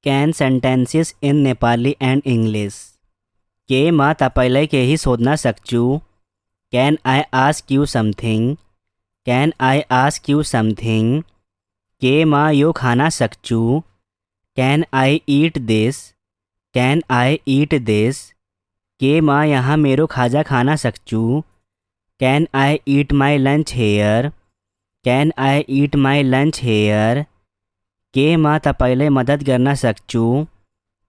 Can sentences in Nepali and English. के म तपाईँलाई केही सोध्न सक्छु? Can I ask you something? Can I ask you something? के म यो खान सक्छु? Can I eat this? Can I eat this? के म यहाँ मेरो खाजा खान सक्छु? Can I eat my lunch here? Can I eat my lunch here? के म तपाईँलाई मद्दत गर्न सक्छु?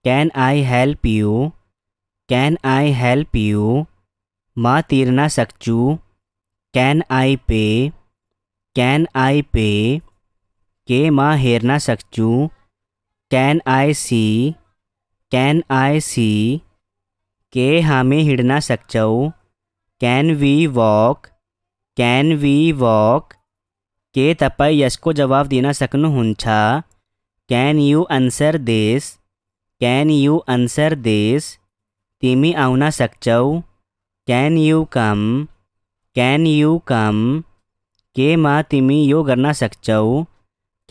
Can I help you? Can I help you? म तिर्न सक्छु? Can I pay? Can I pay? के म हेर्न सक्छु? Can I see? Can I see? के हामी हिँड्न सक्छौँ? Can we walk? Can we walk? के तपाईँ यसको जवाफ दिन सक्नुहुन्छ? Can you answer this? Can you answer this? तिमी आउन सक्छौ? Can you come? Can you come? के म तिमी यो गर्न सक्छौ?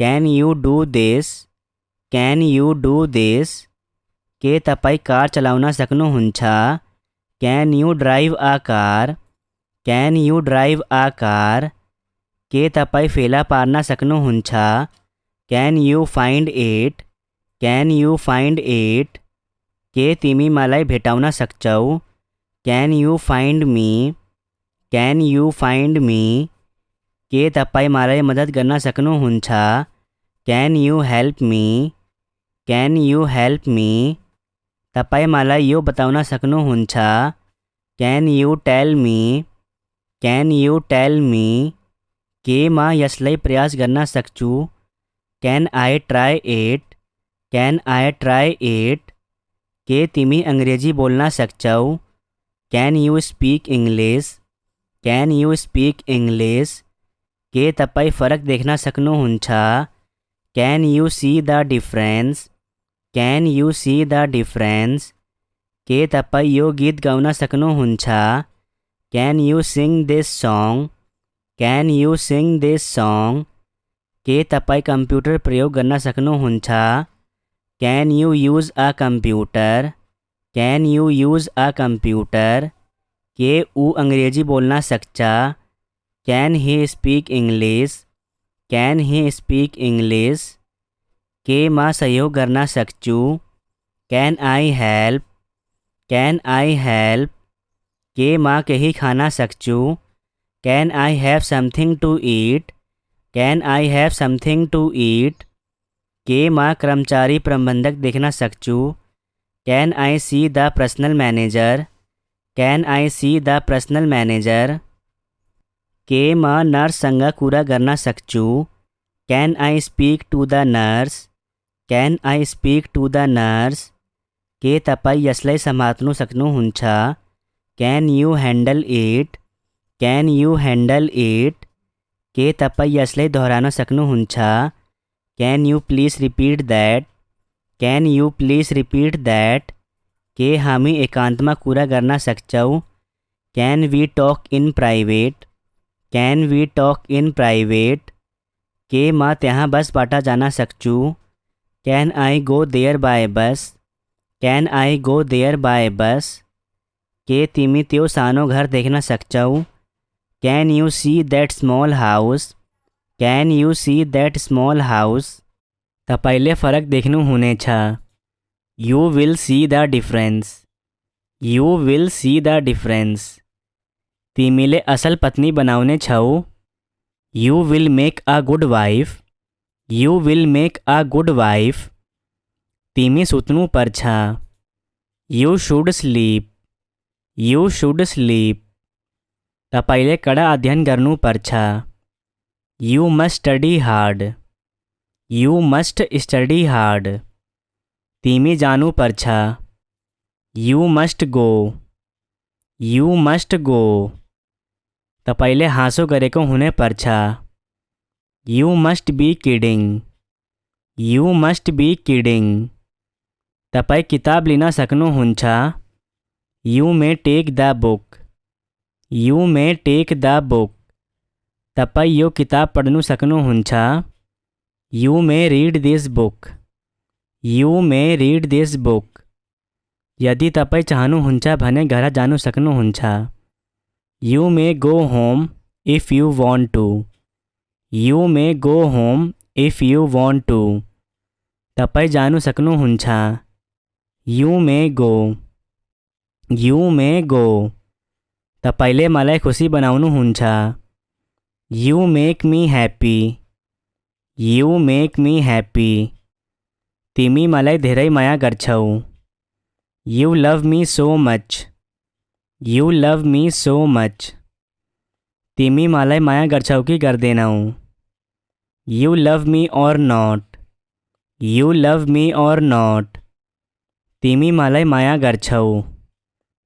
Can you do this? Can you do this? के तपाईँ कार चलाउन सक्नुहुन्छ? Can you drive a car? Can you drive a car? के तपाईँ फेला पार्न सक्नुहुन्छ? Can you find it? Can you find it? के तिमी मलाई भेटाउन सक्छौ? Can you find me? Can you find me? के तपाईँ मलाई मद्दत गर्न सक्नुहुन्छ? Can you help me? Can you help me? तपाईँ मलाई यो बताउन सक्नुहुन्छ? Can you tell me? Can you tell me? के म यसलाई प्रयास गर्न सक्छु? Can I try it? Can I try it? के तिमी अंग्रेजी बोल्न सक्छौ? Can you speak English? Can you speak English? के तपाईँ फरक देख्न सक्नुहुन्छ? Can you see the difference? Can you see the difference? के तपाईँ यो गीत गाउन सक्नुहुन्छ? Can you sing this song? Can you sing this song? के तपाईँ कम्प्युटर प्रयोग गर्न सक्नुहुन्छ? Can you use a computer? Can you use a computer? के ऊ अंग्रेजी बोल्न सक्छ? Can he speak English? Can he speak English? के म सहयोग गर्न सक्छु? Can I help? Can I help? के म केही खान सक्छु? Can I have something to eat? Can I have something to eat? के म कर्मचारी प्रबंधक देखना सक्छु? Can I see the personal manager? Can I see the personal manager? के म नर्ससँग कुरा गर्न सक्छु? Can I speak to the nurse? Can I speak to the nurse? के तपाईँ यसलाई सम्हाल्नु सक्नुहुन्छ? Can you handle it? Can you handle it? के तपाईँ यसलाई दोहोर्याउन सक्नुहुन्छ? Can you please repeat that? Can you please repeat that? के हामी एकान्तमा कुरा गर्न सक्छौँ? Can we talk in private? Can we talk in private? के म त्यहाँ बसबाट जान सक्छु? Can I go there by bus? Can I go there by bus? के तिमी त्यो सानो घर देख्न सक्छौ? Can you see that small house? Can you see that small house? तपाईले फरक देख्नुहुनेछ. You will see the difference. You will see the difference. तिमीले असल पत्नी बनाउने छौ? You will make a good wife. You will make a good wife. तिमी सुत्नु पर्छ. You should sleep. You should sleep. तपाईले कडा अध्ययन गर्नु पर्छ. You must study hard. You must study hard. तिमी जानु पर्छ. You must go. You must go. तपाईले हाँसो गरेको हुने पर्छ. You must be kidding. You must be kidding. तपाईँ किताब लिन सक्नुहुन्छ. You may take the book. You may take the book. तपाईँ यो किताब पढ्नु सक्नुहुन्छ. You may read this book. You may read this book. यदि तपाईँ चाहनुहुन्छ भने घर जानु सक्नुहुन्छ। You may go home if you want to. You may go home if you want to. तपाईँ जानु सक्नुहुन्छ। You may go. You may go. तपाईँले मलाई खुसी बनाउनुहुन्छ। You make me happy. You make me happy. तिमी मलाई धेरै माया गर्छौ। यू लभ मी सो मच। यू लभ मी सो मच। तिमी मलाई माया गर्छौ कि गर्दैनौ। यू लव मी और नॉट। यू लव मी और नॉट। तिमी मलाई माया गर्छौ।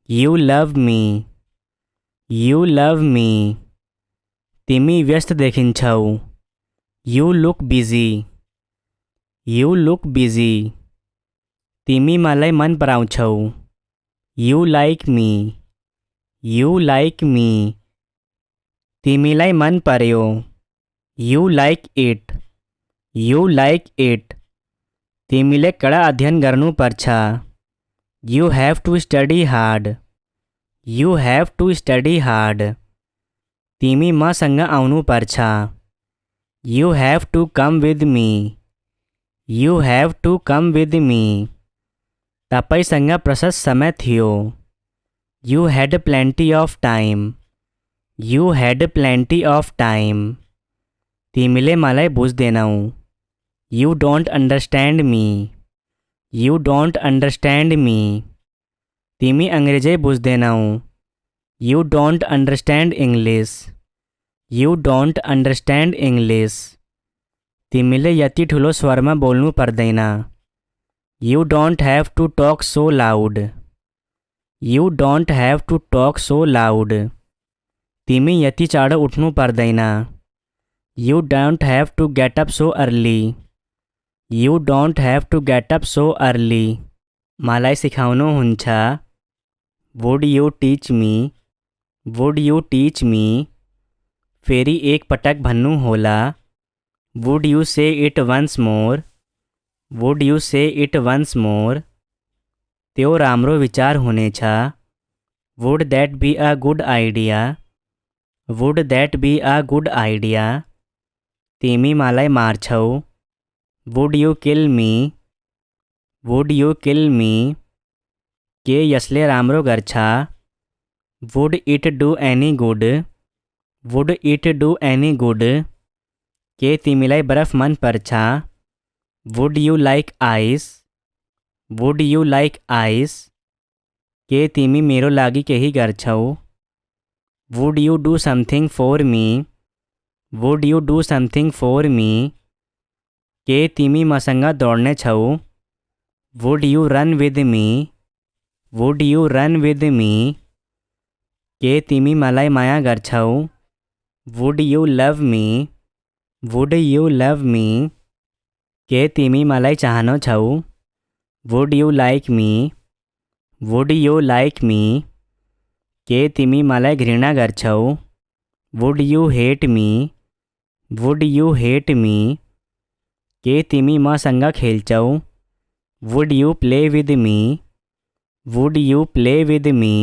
You love me. You love me. तिमी व्यस्त देखिन्छौ। You look busy. You look busy. तिमी मलाई मन पराउँछौ। You like me. You like me. तिमीलाई मन पर्यो। You like it. You like it. तिमीले कडा अध्ययन गर्नुपर्छ। You have to study hard. You have to study hard. तिमी मसँग आउनुपर्छ। You have to come with me. You have to come with me. तपाईसँग प्रशस्त समय थियो। You had plenty of time. You had plenty of time. तिमीले मलाई बुझ्दैनौ। You don't understand me. You don't understand me. तिमी अंग्रेजी बुझ्दैनौ। You don't understand English. You don't understand English. तिमीले यति ठुलो स्वरमा बोल्नु पर्दैन। You don't have to talk so loud. You don't have to talk so loud. तिमी यति चाँडो उठ्नु पर्दैन। You don't have to get up so early. You don't have to get up so early. मलाई सिकाउनुहुन्छ। Would you teach me. Would you teach me. फेरि एक पटक भन्नु होला। Would you say it once more. Would you say it once more. त्यो राम्रो विचार हुनेछ। Would that be a good idea. Would that be a good idea. तिमी मलाई मार्छौ। Would you kill me. Would you kill me. के यसले राम्रो गर्छ। Would it do any good. Would it do any good. के तिमीलाई बरफ मन पर्छ। Would you like ice. Would you like ice. के तिमी मेरो लागि केही गर्छौ। Would you do something for me. Would you do something for me. के तिमी मसँग दौड्ने छौ। Would you run with me. Would you run with me. के तिमी मलाई माया गर्छौ। Would you love me. Would you love मी। के तिमी मलाई चाहन्छौ। Would you like me. Would you like me. के तिमी मलाई घृणा गर्छौ। Would you hate me. Would you hate me. के तिमी मसँग खेल्छौ। Would you play with me. Would you play with me.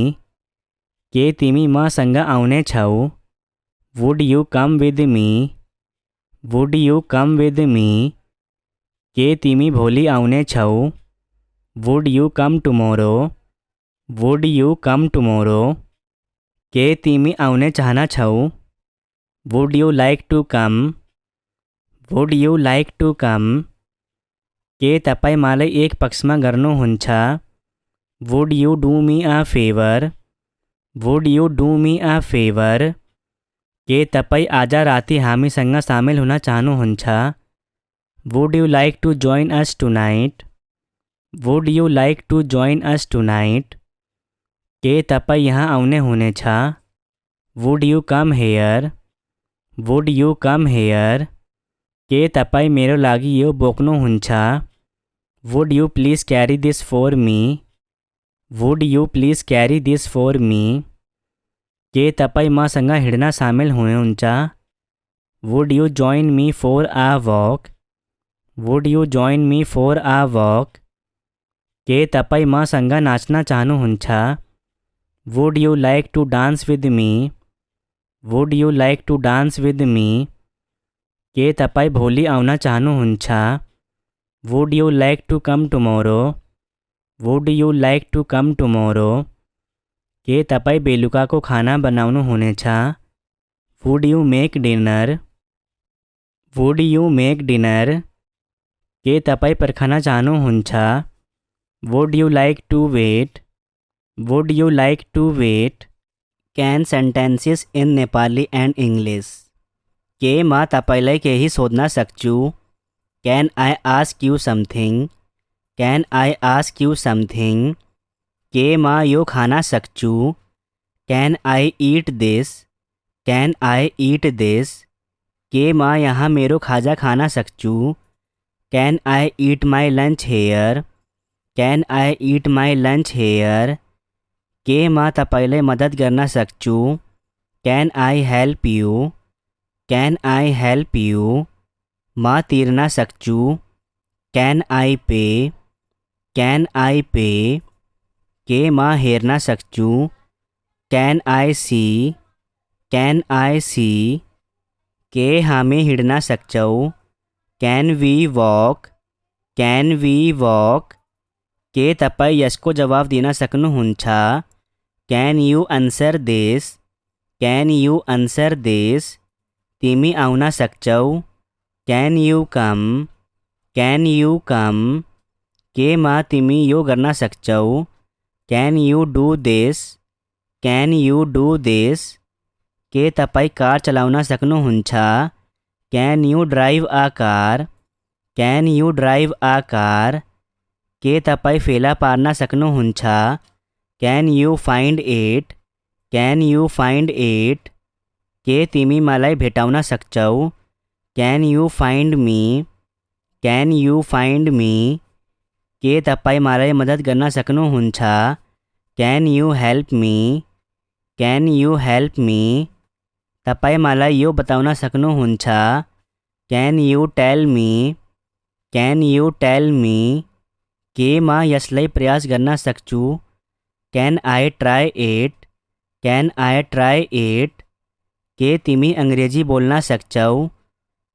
के तिमी मसँग आउने छौ। Would you come with me. Would you come with me. के तिमी भोलि आउने छौ। Would you come tomorrow. Would you come tomorrow. के तिमी आउने चाहन्छौ। Would you like to come. Would you like to come. के तपाईँ मलाई एक पक्षमा गर्नुहुन्छ। Would you do me a favour. Would you do me a favour. के तपाईँ आज राति हामीसँग सामेल हुन चाहनुहुन्छ। Would you like to join us tonight. Would you like to join us tonight. के तपाईँ यहाँ आउने हुनेछ। Would you come here. Would you come here. के तपाईँ मेरो लागि यो बोक्नुहुन्छ। Would you please carry this for me. Would you please carry this for me. के तपाईँ मसँग हिँड्न सामेल हुनुहुन्छ। Would you join me for a walk. Would you join me for a walk? के तपाईँ मसँग नाच्न चाहनुहुन्छ? Would you like to dance with me? Would you like to dance with me? के तपाईँ भोलि आउन चाहनुहुन्छ? Would you like to come tomorrow? Would you like to come tomorrow? के तपाईँ बेलुकाको खाना बनाउनुहुनेछ? Would you make dinner? Would you make dinner? के तपाईँ पर्खन चाहनुहुन्छ? Would you like to wait? Would you like to wait? Can sentences in Nepali and English. के म तपाईँलाई केही सोध्न सक्छु? Can I ask you something? Can I ask you something? के म यो खान सक्छु? Can I eat this? Can I eat this? के म यहाँ मेरो खाजा खान सक्छु? Can I eat my lunch here? Can I eat my lunch here? के म तपाईँलाई मद्दत गर्न सक्छु? Can I help you? Can I help you? म तिर्न सक्छु? क्यान आई पे? क्यान आई पे? के म हेर्न सक्छु? Can I C? Can I सी? के हामी हिँड्न सक्छौँ? Can we walk? Can we walk? के तपाईँ यसको जवाफ दिन सक्नुहुन्छ? Can you answer this? Can you answer this? तिमी आउन सक्छौ? Can you come? Can you come? के म तिमी यो गर्न सक्छौ? Can you do this? Can you do this? के तपाईँ कार चलाउन सक्नुहुन्छ? Can you drive a car? Can you drive a car? के तपाईँ फेला पार्न सक्नुहुन्छ? Can you find it? Can you find it? के तिमी मलाई भेटाउन सक्छौ? Can you find me? Can you find me? के तपाईँ मलाई मद्दत गर्न सक्नुहुन्छ? Can you help me? Can you help me? तपाईँ मलाई यो बताउन सक्नुहुन्छ? Can you tell me? Can you tell me? के म यसलाई प्रयास गर्न सक्छु? Can I try it? Can I try it? के तिमी अङ्ग्रेजी बोल्न सक्छौ?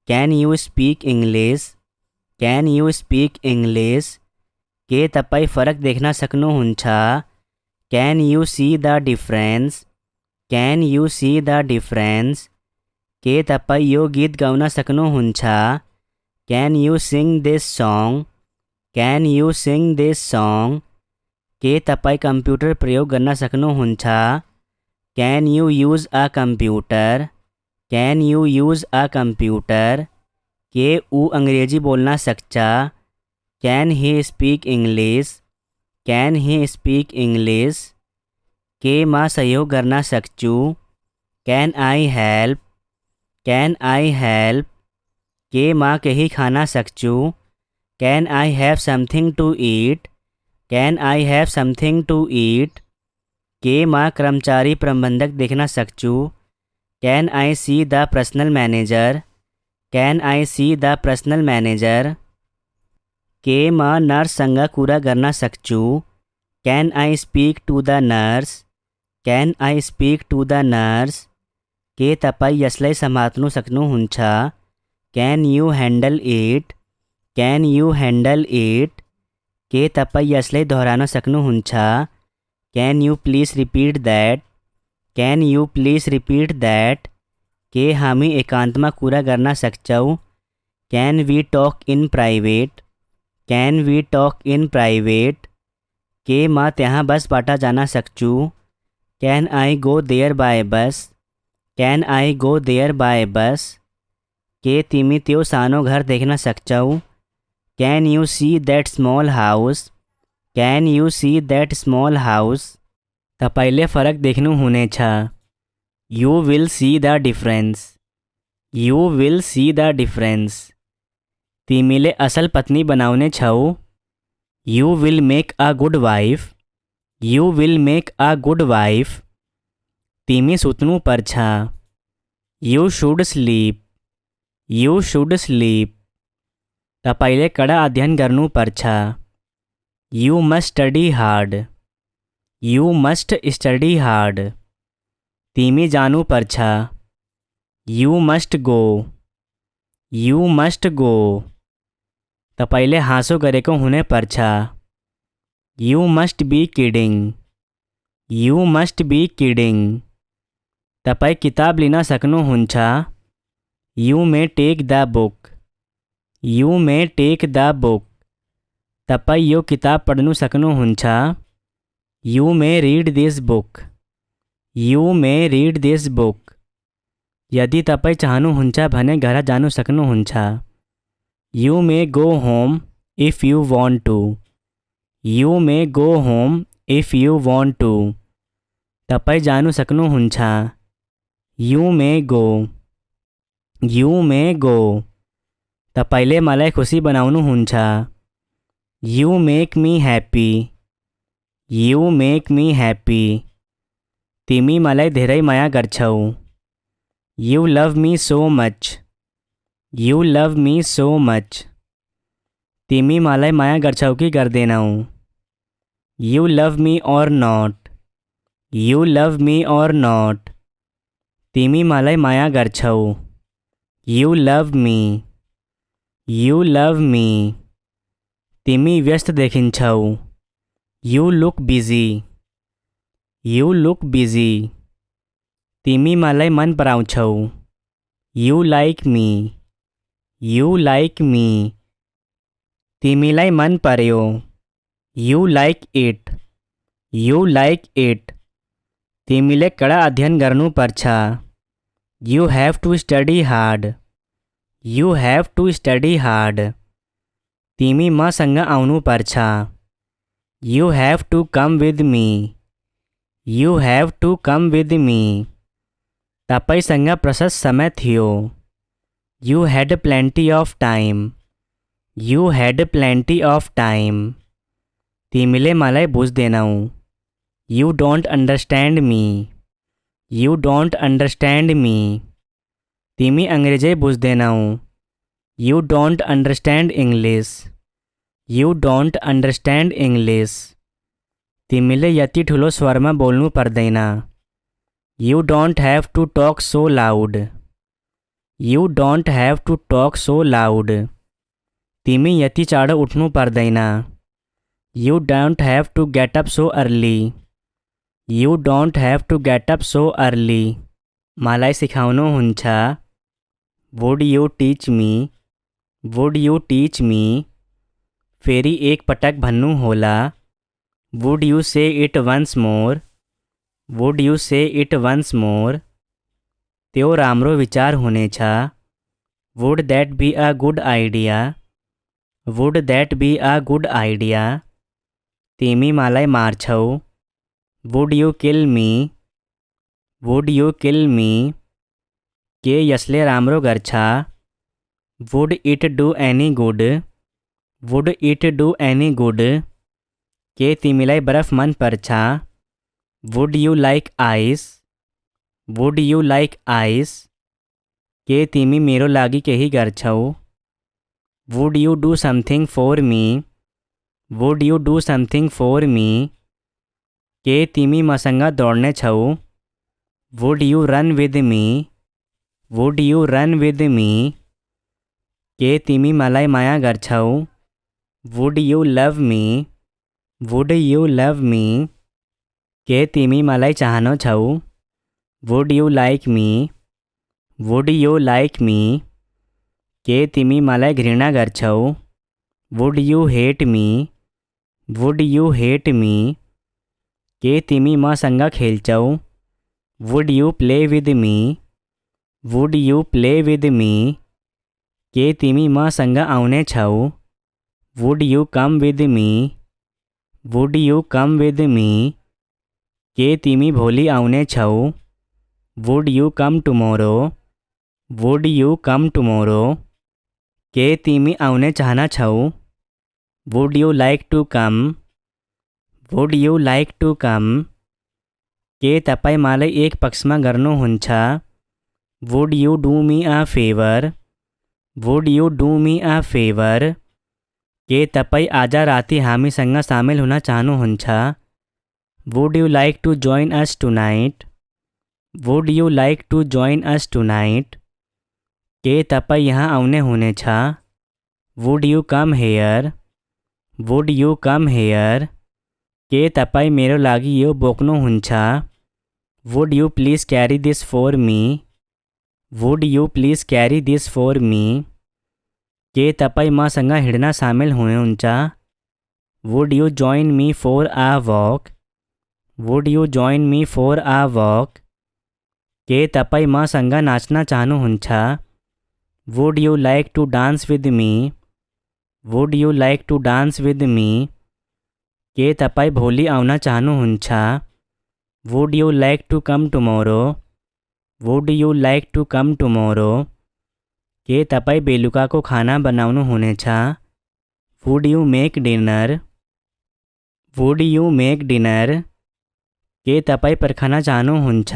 Can you speak English? Can you speak English? के तपाईँ फरक देख्न सक्नुहुन्छ? Can you see the difference? Can you see the difference? के तपाईँ यो गीत गाउन सक्नुहुन्छ? Can you sing this song? Can you sing this song? के तपाईँ कम्प्युटर प्रयोग गर्न सक्नुहुन्छ? Can you use a computer? Can you use a computer? के ऊ अङ्ग्रेजी बोल्न सक्छ? Can he speak English? Can he speak English? के म सहयोग गर्न सक्छु? Can I help? Can I help? के म केही खान सक्छु? Can I have something to eat? Can I have something to eat? के म कर्मचारी प्रबन्धक देख्न सक्छु? Can I see the personnel manager? Can I see the personnel manager? के म नर्ससँग कुरा गर्न सक्छु? Can I speak to the nurse? Can I speak to the nurse? के तपाईँ यसलाई सम्हाल्नु सक्नुहुन्छ? Can you handle it? Can you handle it? के तपाईँ यसलाई दोहोऱ्याउन सक्नुहुन्छ? Can you please repeat that? Can you please repeat that? के हामी एकान्तमा कुरा गर्न सक्छौँ? Can we talk in private? Can we talk in private? के म त्यहाँ बसबाट जान सक्छु? Can I go there by bus? Can I go there by bus? के तिमी त्यो सानो घर देख्न सक्छौ? Can you see that small house? Can you see that small house? तपाईँले फरक देख्नुहुनेछ। You will see the difference. You will see the difference. तिमीले असल पत्नी बनाउने छौ। You will make a good wife. You will make a good wife. तिमी सुत्नु पर्छ। You should sleep. You should sleep. तपाईँले कडा अध्ययन गर्नुपर्छ। You must study hard. You must study hard. तिमी जानुपर्छ। You must go. You must go. तपाईँले हाँसो गरेको हुनुपर्छ। You must be kidding. You must be kidding. तपाईँ किताब लिन सक्नुहुन्छ। You may take the book. You may take the book. तपाईँ यो किताब पढ्नु सक्नुहुन्छ। You may read this book. You may read this book. यदि तपाईँ चाहनुहुन्छ भने घर जानु सक्नुहुन्छ। You may go home if you want to. You may go home if you want to. तपाईँ जानु सक्नुहुन्छ। You may go. You may go. तपाईँले मलाई खुसी बनाउनुहुन्छ। You make me happy. You make me happy. तिमी मलाई धेरै माया गर्छौ। You love me so much. You love me so much. तिमी मलाई माया गर्छौ कि गर्दैनौ? You love me or not. You love me or not. तिमी मलाई माया गर्छौ। You love me. You love me. तिमी व्यस्त देखिन्छौ। You look busy. You look busy. तिमी मलाई मन पराउँछौ। You like me. You like me. तिमीलाई मन पर्यो। You like it. You like it. तिमीले कडा अध्ययन गर्नुपर्छ। You have to study hard. You have to study hard. तिमी मसँग आउनुपर्छ। You have to come with me. You have to come with me. तपाईँसँग प्रशस्त समय थियो। You had plenty of time. You had plenty of time. तिमीले मलाई बुझ्दैनौ। You don't understand me. You don't understand me. तिमी अंग्रेजी बुझ्दैनौ। You don't understand English. You don't understand English. तिमीले यति ठुलो स्वरमा बोल्नु पर्दैन। You don't have to talk so loud. You don't have to talk so loud. तिमी यति चाँडो उठ्नु पर्दैन। You don't have to get up so early. You don't have to get up so early. मलाई सिकाउनुहुन्छ। Would you teach me? Would you teach me? फेरि एक पटक भन्नु होला। Would you say it once more? Would you say it once more? त्यो राम्रो विचार हुनेछ। Would that be a good idea? Would that be a good idea? तिमी मलाई मार्छौ। Would you kill me? Would you kill me? के यसले राम्रो गर्छ? Would it do any good? Would it do any good? के तिमीलाई बरफ मन पर्छ? Would you like ice? Would you like ice? के तिमी मेरो लागि केही गर्छौ? Would you do something for me? Would you do something for me? के तिमी मसँग दौड्ने छौ? Would you run with me? Would you run with me? के तिमी मलाई माया गर्छौ? Would you love me? Would you love me? के तिमी मलाई चाहनु छौ? Would you like me? Would you like me? के तिमी मलाई घृणा गर्छौ? Would you hate me? Would you hate me? के तिमी मसँग खेल्छौ? Would you play with me? Would you play with me? के तिमी मसँग आउने छौ? Would you come with me? Would you come with me? के तिमी भोलि आउने छौ? Would you come tomorrow? Would you come tomorrow? के तिमी आउने चाहना छौ? Would you like to come? Would you like to come? के तपाईँ मलाई एक पक्षमा गर्नुहुन्छ? Would you do me a favor? Would you do me a favour? के तपाईँ आज राति हामीसँग सामेल हुन चाहनुहुन्छ? Would you like to join us tonight? Would you like to join us tonight? के तपाईँ यहाँ आउने हुनेछ? Would you come here? Would you come here? के तपाईँ मेरो लागि यो बोक्नुहुन्छ? Would you please carry this for me? Would you please carry this for me? के तपाईँ मसँग हिँड्न सामेल हुनुहुन्छ? Would you join me for a walk? Would you join me for a walk? के तपाईँ मसँग नाच्न चाहनुहुन्छ? Would you like to dance with me? Would you like to dance with me? के तपाईँ भोलि आउन चाहनुहुन्छ? Would you like to come tomorrow? Would you like to come tomorrow? के तपाईँ बेलुकाको खाना बनाउनुहुनेछ? Would you make dinner? Would you make dinner? के तपाईँ पर्खन चाहनुहुन्छ?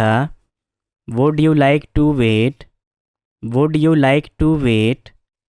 Would you like to wait? Would you like to wait?